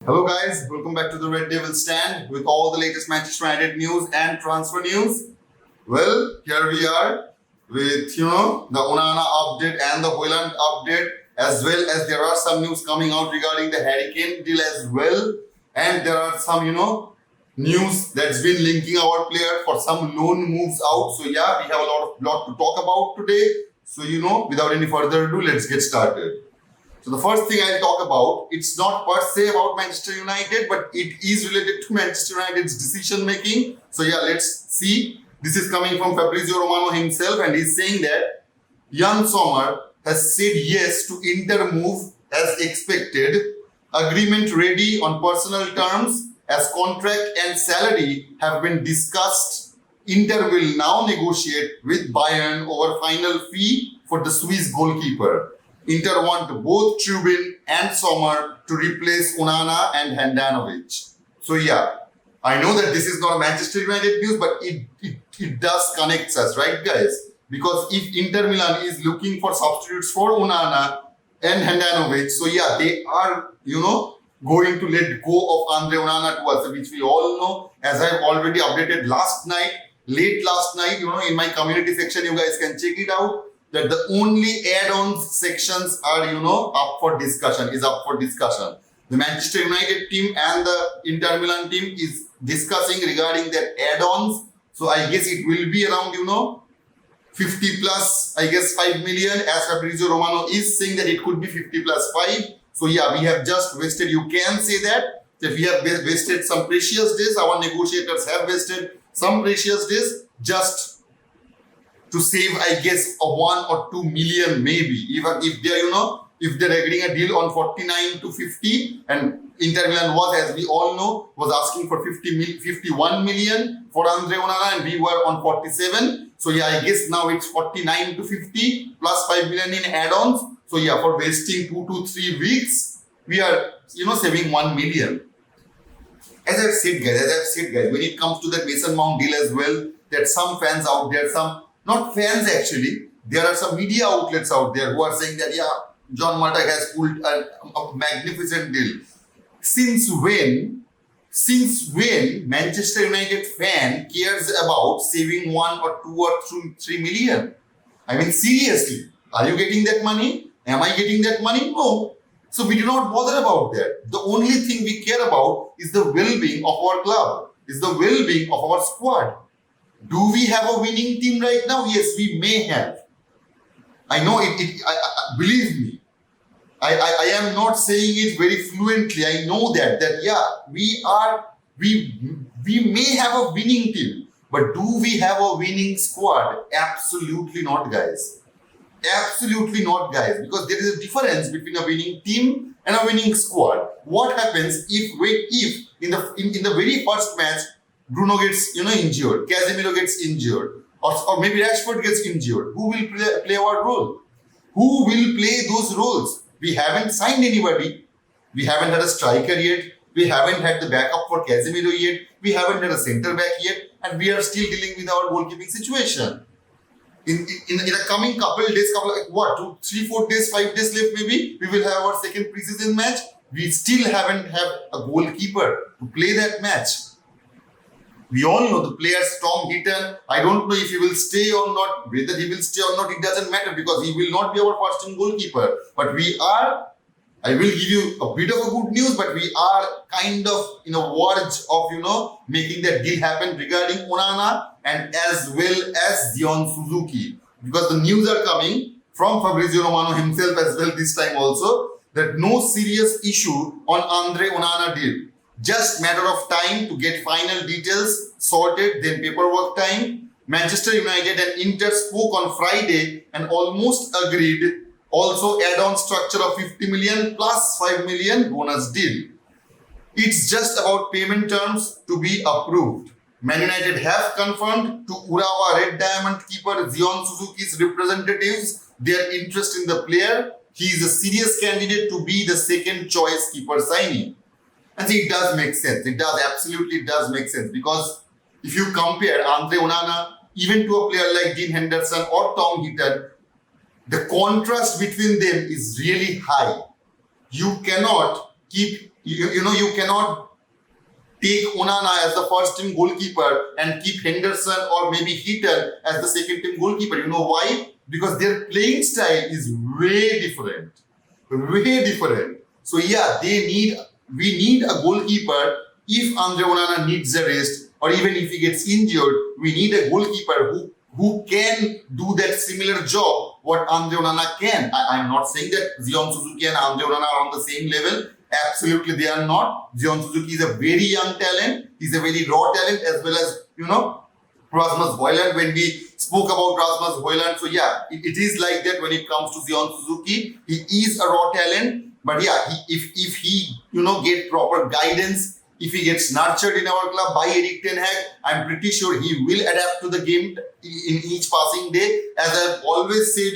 Hello guys, welcome back to the Red Devil stand with all the latest Manchester United news and transfer news. Well, here we are with the ONANA update and the Haaland update, as well as there are some news coming out regarding the Harry Kane deal as well, and there are some news that's been linking our player for some loan moves out. So yeah, we have a lot to talk about today. So without any further ado, let's get started. So the first thing I'll talk about, it's not per se about Manchester United, but it is related to Manchester United's decision making. So yeah, let's see. This is coming from Fabrizio Romano himself, and he's saying that Jan Sommer has said yes to Inter move as expected. Agreement ready on personal terms as contract and salary have been discussed. Inter will now negotiate with Bayern over final fee for the Swiss goalkeeper. Inter want both Trubin and Sommer to replace ONANA and Handanovic. So yeah, I know that this is not Manchester United news, but it does connect us, right guys? Because if Inter Milan is looking for substitutes for ONANA and Handanovic, so yeah, they are, going to let go of Andre Onana to us, which we all know, as I've already updated late last night, in my community section, you guys can check it out, that the only add-ons sections are, up for discussion. The Manchester United team and the Inter Milan team is discussing regarding their add-ons. So I guess it will be around, 50 plus, 5 million, as Fabrizio Romano is saying that it could be 50 plus 5. So yeah, we have just wasted, you can say that we have wasted some precious days. Our negotiators have wasted some precious days just to save, a 1 or 2 million maybe. Even if they're, if they're agreeing a deal on 49 to 50, and Inter Milan was, as we all know, was asking for 51 million for Andre Onana, and we were on 47. So yeah, I guess now it's 49 to 50 plus 5 million in add-ons. So yeah, for wasting 2 to 3 weeks, we are, saving 1 million. As I've said guys, when it comes to the Mason Mount deal as well, that some fans out there, not fans actually, there are some media outlets out there who are saying that, yeah, John Murdoch has pulled a magnificent deal. Since when Manchester United fan cares about saving 1 or 2 or 3 million? I mean, seriously, are you getting that money? Am I getting that money? No. So we do not bother about that. The only thing we care about is the well-being of our club, is the well-being of our squad. Do we have a winning team right now? Yes, we may have. I know it. Believe me, I am not saying it very fluently. I know that yeah, we may have a winning team, but do we have a winning squad? Absolutely not, guys. Absolutely not, guys. Because there is a difference between a winning team and a winning squad. What happens if in the very first match Bruno gets injured, Casemiro gets injured, or maybe Rashford gets injured? Who will play our role? Who will play those roles? We haven't signed anybody. We haven't had a striker yet. We haven't had the backup for Casemiro yet. We haven't had a centre back yet, and we are still dealing with our goalkeeping situation. In a coming couple days, 2, 3, 4 days, 5 days left maybe, we will have our second preseason match. We still haven't have a goalkeeper to play that match. We all know the players, Tom Heaton. I don't know if he will stay or not. Whether he will stay or not, it doesn't matter, because he will not be our first team goalkeeper. But I will give you a bit of a good news, but we are kind of in a verge of, making that deal happen regarding Onana and as well as Dion Suzuki. Because the news are coming from Fabrizio Romano himself as well this time also, that no serious issue on Andre Onana deal. Just matter of time to get final details sorted, then paperwork time. Manchester United and Inter spoke on Friday and almost agreed. Also add-on structure of 50 million plus 5 million bonus deal. It's just about payment terms to be approved. Man United have confirmed to Urawa Red Diamond keeper Dion Suzuki's representatives their interest in the player. He is a serious candidate to be the second choice keeper signing. And see, it does make sense. It absolutely does make sense, because if you compare Andre Onana even to a player like Dean Henderson or Tom Heaton, the contrast between them is really high. You cannot keep, you cannot take Onana as the first team goalkeeper and keep Henderson or maybe Heaton as the second team goalkeeper. You know why? Because their playing style is way different. Way different. So yeah, we need a goalkeeper if Andre Onana needs a rest or even if he gets injured. We need a goalkeeper who can do that similar job what Andre Onana can. I'm not saying that Zion Suzuki and Andre Onana are on the same level. Absolutely, they are not. Zion Suzuki is a very young talent. He's a very raw talent as well as, Rasmus Højlund. When we spoke about Rasmus Højlund, so yeah, it is like that when it comes to Zion Suzuki. He is a raw talent, but yeah, if he get proper guidance, if he gets nurtured in our club by Erik ten Hag, I'm pretty sure he will adapt to the game in each passing day. As I've always said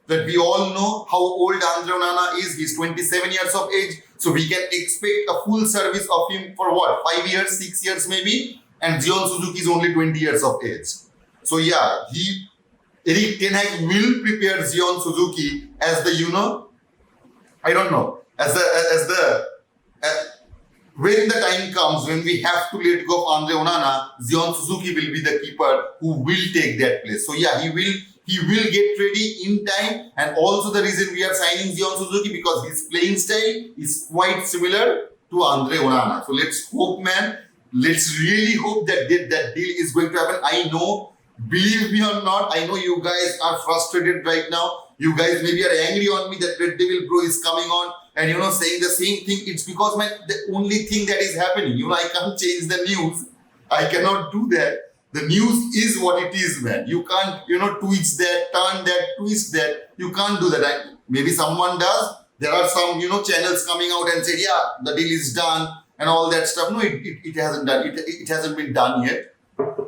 that we all know how old Andre Onana is. He's 27 years of age, so we can expect a full service of him for what? 5 years, 6 years maybe. And Zion Suzuki is only 20 years of age. So yeah, Erik ten Hag will prepare Zion Suzuki as the, I don't know, when the time comes when we have to let go of Andre Onana, Zion Suzuki will be the keeper who will take that place. So yeah, he will get ready in time, and also the reason we are signing Zion Suzuki because his playing style is quite similar to Andre Onana. So let's hope, man. Let's really hope that that deal is going to happen. I know, believe me or not, I know you guys are frustrated right now. You guys maybe are angry on me that Red Devil Bro is coming on and saying the same thing. It's because, man, the only thing that is happening, I can't change the news. I cannot do that. The news is what it is, man. You can't, twist that, turn that, twist that. You can't do that. And maybe someone does. There are some, channels coming out and say, yeah, the deal is done and all that stuff. No, it hasn't done. It hasn't been done yet.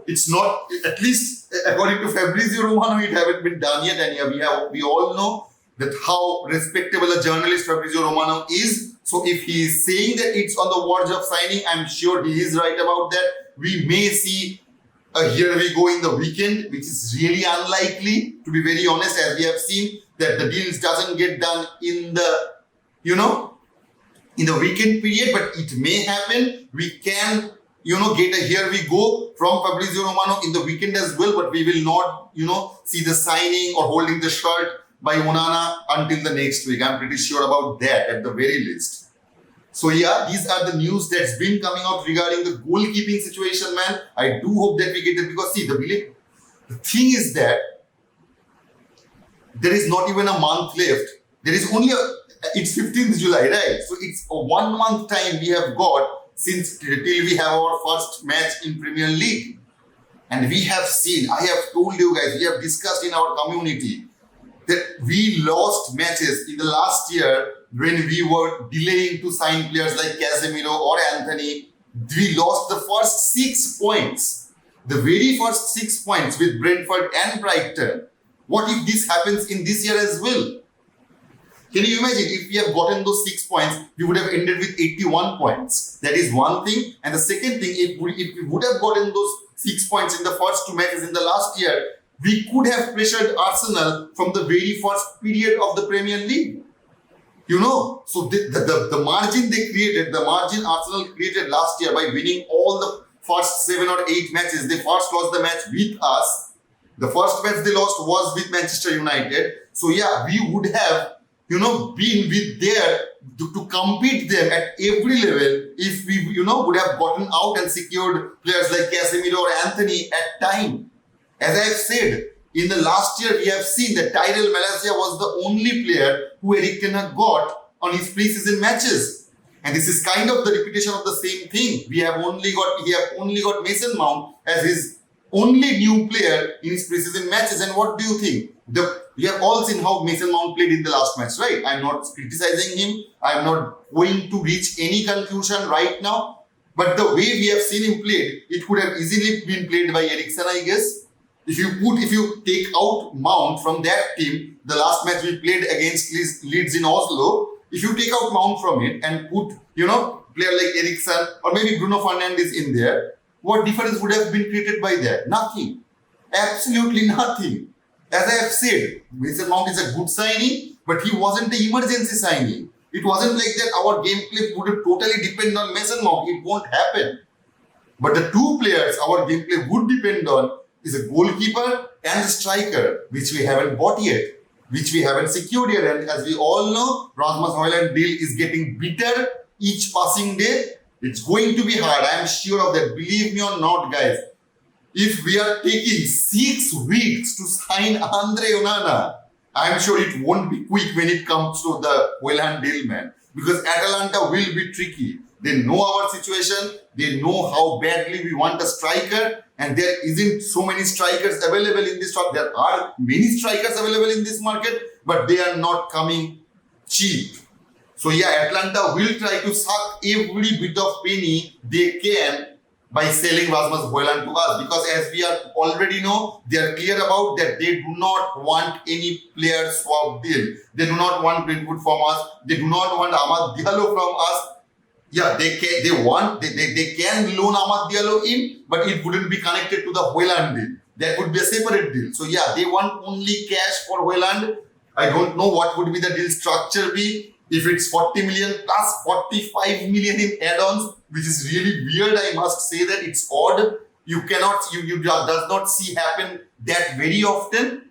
It's not, at least according to Fabrizio Romano, it haven't been done yet. And yeah, we all know that how respectable a journalist Fabrizio Romano is. So if he is saying that it's on the verge of signing, I'm sure he is right about that. We may see here we go in the weekend, which is really unlikely, to be very honest, as we have seen that the deals doesn't get done in the, in the weekend period, but it may happen. We can, get a here we go from Fabrizio Romano in the weekend as well, but we will not, see the signing or holding the shirt by Onana until the next week. I'm pretty sure about that at the very least. So yeah, these are the news that's been coming out regarding the goalkeeping situation, man. I do hope that we get it because see, the thing is that there is not even a month left. There is only it's 15th July, right? So it's a 1 month time we have got since till we have our first match in Premier League. And we have seen, I have told you guys, we have discussed in our community that we lost matches in the last year when we were delaying to sign players like Casemiro or Anthony. We lost the first 6 points. The very first 6 points with Brentford and Brighton. What if this happens in this year as well? Can you imagine if we have gotten those 6 points, we would have ended with 81 points. That is one thing. And the second thing, if we would have gotten those 6 points in the first 2 matches in the last year, we could have pressured Arsenal from the very first period of the Premier League. So the margin they created, the margin Arsenal created last year by winning all the first 7 or 8 matches. They first lost the match with us. The first match they lost was with Manchester United. So yeah, we would have, been with there to compete them at every level if we, would have gotten out and secured players like Casemiro or Anthony at time. As I have said, in the last year, we have seen that Tyrell Malacia was the only player who Erik ten Hag got on his preseason matches. And this is kind of the repetition of the same thing. We have only got Mason Mount as his only new player in his preseason matches. And what do you think? We have all seen how Mason Mount played in the last match, right? I'm not criticizing him. I'm not going to reach any conclusion right now. But the way we have seen him played, it could have easily been played by Eriksen, I guess. If you take out Mount from that team, the last match we played against Leeds in Oslo, if you take out Mount from it and put, player like Eriksen or maybe Bruno Fernandes in there, what difference would have been created by that? Nothing. Absolutely nothing. As I have said, Mason Mount is a good signing, but he wasn't the emergency signing. It wasn't like that our gameplay would totally depend on Mason Mount. It won't happen. But the two players our gameplay would depend on is a goalkeeper and a striker, which we haven't bought yet, which we haven't secured yet. And as we all know, Rasmus Højlund deal is getting bitter each passing day. It's going to be hard. I am sure of that. Believe me or not, guys. If we are taking 6 weeks to sign Andre Onana, I'm sure it won't be quick when it comes to the Højlund deal, man. Because Atalanta will be tricky. They know our situation. They know how badly we want a striker. And there isn't so many strikers available in this market. There are many strikers available in this market, but they are not coming cheap. So yeah, Atlanta will try to suck every bit of penny they can by selling Rasmus Højlund to us, because as we are already know, they are clear about that they do not want any player swap deal. They do not want Brentwood from us. They do not want Amad Diallo from us. Yeah, they can loan Amad Diallo in, but it wouldn't be connected to the Højlund deal. That would be a separate deal. So yeah, they want only cash for Højlund. I don't know what would be the deal structure be. If it's 40 million plus 45 million in add-ons, which is really weird, I must say that it's odd. You does not see happen that very often.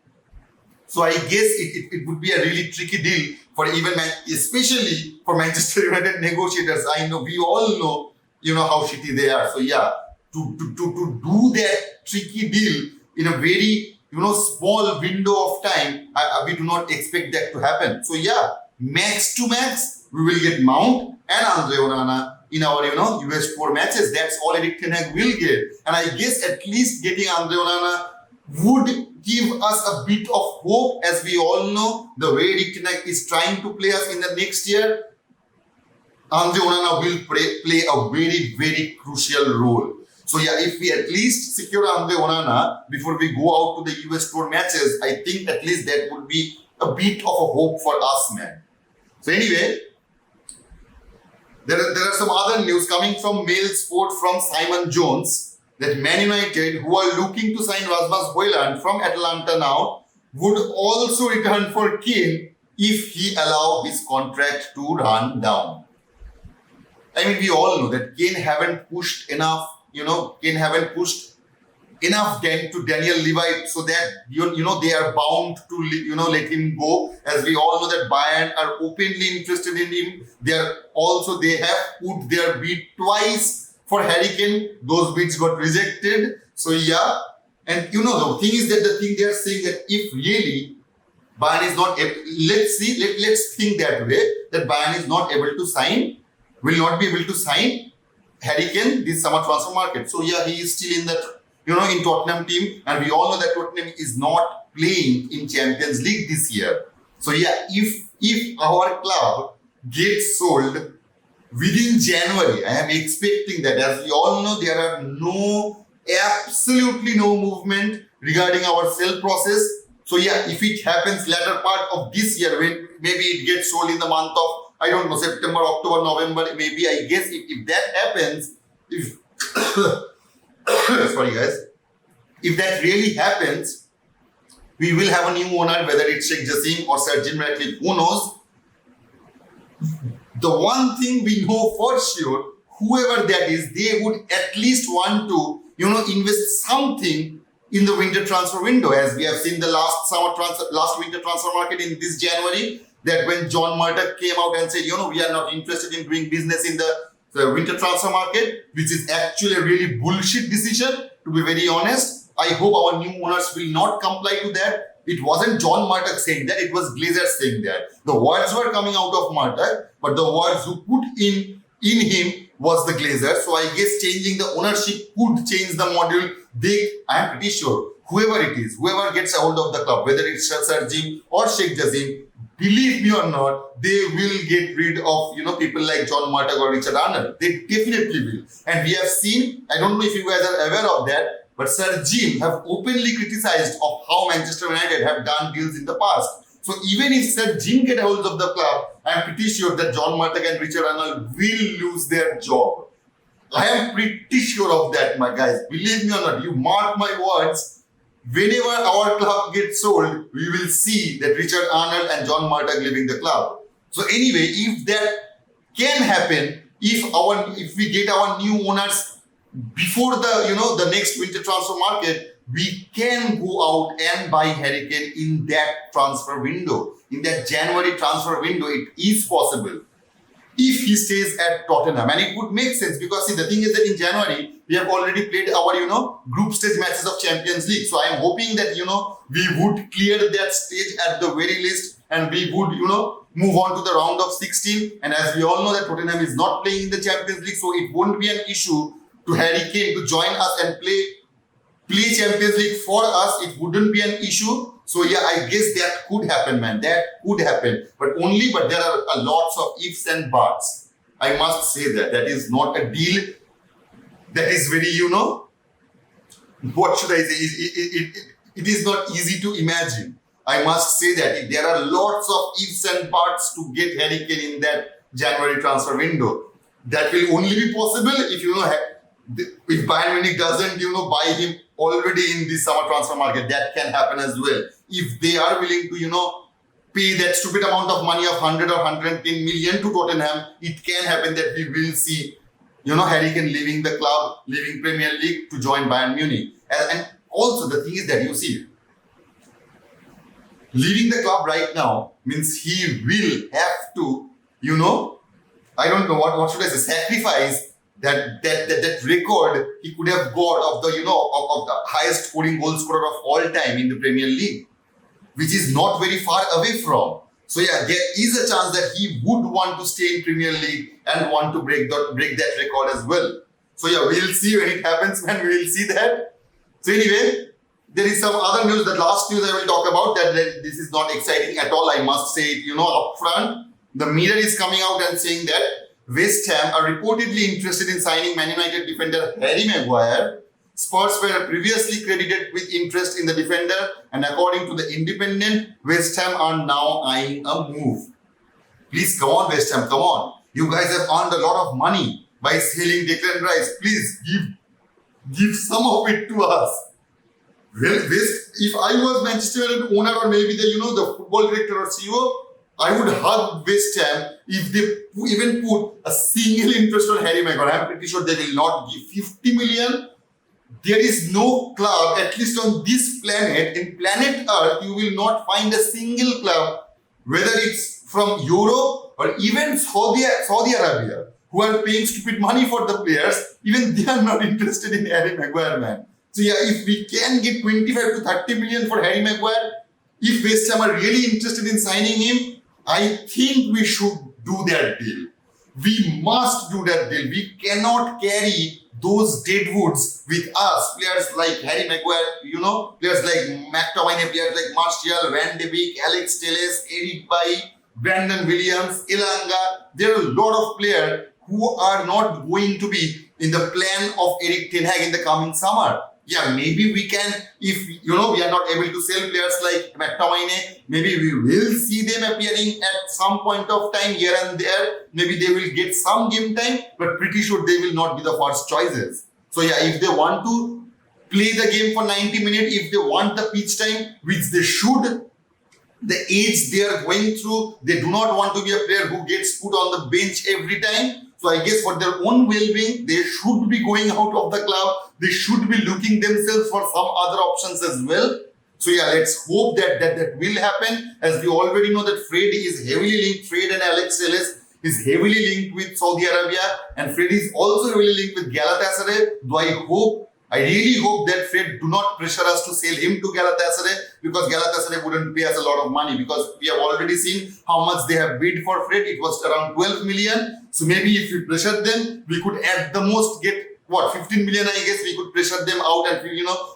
So I guess it would be a really tricky deal for even, especially for Manchester United negotiators. I know, we all know, how shitty they are. So yeah, to do that tricky deal in a very, small window of time, we do not expect that to happen. So yeah, max to max, we will get Mount and Andre Onana in our, US 4 matches. That's all Erik ten Hag will get. And I guess at least getting Andre Onana would give us a bit of hope, as we all know the way Erik ten Hag is trying to play us in the next year. Andre Onana will play a very, very crucial role. So yeah, if we at least secure Andre Onana before we go out to the US Tour matches, I think at least that would be a bit of a hope for us, man. So anyway, there are some other news coming from Mail Sport from Simon Jones that Man United, who are looking to sign Rasmus Højlund from Atalanta now, would also return for Kane if he allow his contract to run down. I mean, we all know that Kane haven't pushed enough, Kane haven't pushed enough to Daniel Levy, so that they are bound to let him go. As we all know that Bayern are openly interested in him. They have put their bid twice for Harry Kane. Those bids got rejected. So yeah, and the thing is that they are saying that if really Bayern is not able, let's think that way, that Bayern is not able to sign, will not be able to sign Harry Kane this summer transfer market. So yeah, he is still in that in Tottenham team, and we all know that Tottenham is not playing in Champions League this year. So yeah, if our club gets sold within January, I am expecting that, as we all know, there are absolutely no movement regarding our sale process. So yeah, if it happens latter part of this year, when maybe it gets sold in the month of, September, October, November, maybe, I guess if that happens, sorry guys, if that really happens, we will have a new owner, whether it's Sheikh Jassim or Sir Jim Ratcliffe, who knows. The one thing we know for sure, whoever that is, they would at least want to, invest something in the winter transfer window, as we have seen the last winter transfer market in this January, that when John Murdoch came out and said, we are not interested in doing business in the winter transfer market, which is actually a really bullshit decision, to be very honest. I hope our new owners will not comply to that. It wasn't John Murdoch saying that, it was Glazer saying that. The words were coming out of Murdoch, but the words who put in him was the Glazer. So I guess changing the ownership could change the model. I am pretty sure, whoever it is, whoever gets a hold of the club, whether it's Sir Jim or Sheikh Jassim, believe me or not, they will get rid of, people like John Murdoch or Richard Arnold. They definitely will. And we have seen, I don't know if you guys are aware of that, but Sir Jim have openly criticized of how Manchester United have done deals in the past. So even if Sir Jim get a hold of the club, I am pretty sure that John Murdoch and Richard Arnold will lose their job. I am pretty sure of that, my guys. Believe me or not, you mark my words. Whenever our club gets sold, we will see that Richard Arnold and John Murdoch leaving the club. So anyway, if that can happen, if we get our new owners before the next winter transfer market, we can go out and buy Harry Kane in that transfer window. In that January transfer window, it is possible if he stays at Tottenham, and it would make sense because see, the thing is that in January we have already played our group stage matches of Champions League. So I am hoping that we would clear that stage at the very least, and we would move on to the round of 16. And as we all know that Tottenham is not playing in the Champions League, so it won't be an issue to Harry Kane to join us and play Champions League for us. It wouldn't be an issue. So yeah, I guess that could happen, man. That could happen. But there are a lots of ifs and buts. I must say that is not a deal that is very, what should I say? It is not easy to imagine. I must say that there are lots of ifs and buts to get Harry Kane in that January transfer window. That will only be possible if Bayern Munich doesn't, buy him already in the summer transfer market. That can happen as well. If they are willing to, pay that stupid amount of money of 100 or 110 million to Tottenham, it can happen that we will see, Harry Kane leaving the club, leaving Premier League to join Bayern Munich. And also the thing is that leaving the club right now means he will have to, I don't know what should I say, sacrifice that record he could have got of the of the highest scoring goal scorer of all time in the Premier League, which is not very far away from. So yeah, there is a chance that he would want to stay in Premier League and want to break that record as well. So yeah, we'll see when it happens, man. We will see that. So anyway, there is some other news. The last news I will talk about that this is not exciting at all. I must say it, up front. The Mirror is coming out and saying that West Ham are reportedly interested in signing Man United defender Harry Maguire. Spurs were previously credited with interest in the defender, and according to the Independent, West Ham are now eyeing a move. Please come on, West Ham, come on. You guys have earned a lot of money by selling Declan Rice. Please give some of it to us. Well, if I was Manchester United owner or maybe the football director or CEO, I would hug West Ham if they even put a single interest on Harry Maguire. I'm pretty sure they will not give 50 million. There is no club, at least on this planet, in planet Earth, you will not find a single club, whether it's from Europe or even Saudi Arabia, who are paying stupid money for the players. Even they are not interested in Harry Maguire, man. So yeah, if we can get 25 to 30 million for Harry Maguire, if West Ham are really interested in signing him, I think we should do that deal. We must do that deal. We cannot carry those deadwoods with us. Players like Harry Maguire, players like McTominay, players like Martial, Van de Beek, Alex Telles, Eric Bailly, Brandon Williams, Elanga. There are a lot of players who are not going to be in the plan of Erik ten Hag in the coming summer. Yeah, maybe we can, if we are not able to sell players like McTominay, maybe we will see them appearing at some point of time here and there. Maybe they will get some game time, but pretty sure they will not be the first choices. So yeah, if they want to play the game for 90 minutes, if they want the pitch time, which they should, the age they are going through, they do not want to be a player who gets put on the bench every time. So I guess for their own well-being, they should be going out of the club. They should be looking themselves for some other options as well. So yeah, let's hope that will happen. As we already know that Fred is heavily linked, Fred and Alex Telles is heavily linked with Saudi Arabia, and Fred is also heavily linked with Galatasaray. Though I really hope that Fred do not pressure us to sell him to Galatasaray, because Galatasaray wouldn't pay us a lot of money, because we have already seen how much they have bid for Fred. It was around 12 million. So maybe if we pressure them, we could at the most get 15 million, I guess. We could pressure them out and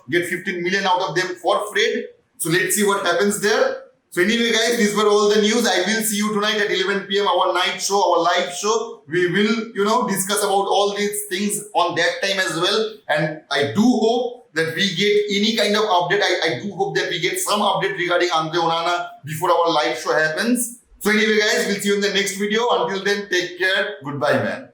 get 15 million out of them for Fred. So let's see what happens there. So anyway guys, these were all the news. I will see you tonight at 11 p.m. our night show, our live show. We will discuss about all these things on that time as well. And I do hope that we get any kind of update. I do hope that we get some update regarding Andre Onana before our live show happens. So anyway guys, we'll see you in the next video. Until then, take care. Goodbye, man.